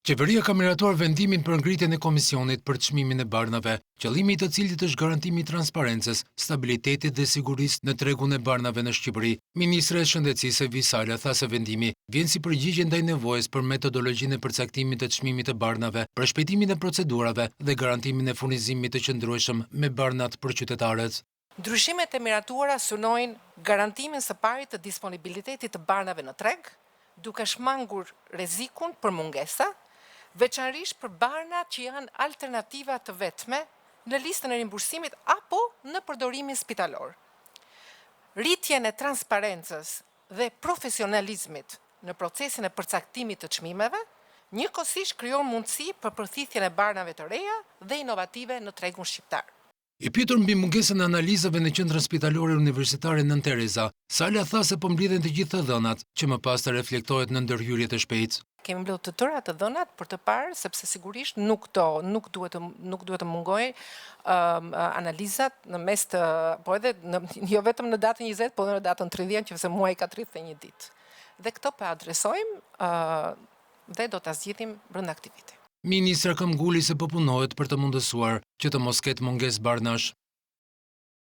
Qeveria ka miratuar vendimin për ngritjen e komisionit për çmimin e barnave, qëllimi i të cilit është garantimi i transparencës, stabilitetit dhe sigurisë në tregun e barnave në Shqipëri. Ministre e Shëndetësisë Evi Sala tha se vendimi vjen si përgjigje ndaj nevojës për metodologjinë e përcaktimit të çmimit të barnave, për shpejtimin e procedurave dhe garantimin e furnizimit të qëndrueshëm me barnat për qytetarët. Ndryshimet e miratuara synojnë garantimin së pari të disponibilitetit të barnave në treg, duke shmangur rrezikun për mungesa, veçanërisht për barnat që janë alternativa të vetme në listën e rimbursimit apo në përdorimin spitalor. Rritjen e transparencës dhe profesionalizmit në procesin e përcaktimit të çmimeve, njëkohësisht krijon mundësi për përthithjen e barnave të reja dhe inovative në tregun shqiptar. I pyetur mbi mungesën e analizave në qendrën spitalore universitare Nën Tereza, Sala tha se po mblidhen të gjitha dhënat, që më pas të reflektohet në ndërhyrje të shpejtë. Kemi mbledhur të tëra të dhënat për të parë, sepse sigurisht nuk duhet të mungojë analizat në mes të, po edhe jo vetëm në datën 20, po edhe në datën 30, që muaji ka 31 ditë. Dhe këto po adresojmë dhe do ta zgjidhim brenda aktivitetit. Ministra Këmgulli se po punohet për të mundësuar që të mos ketë mungesë barnash.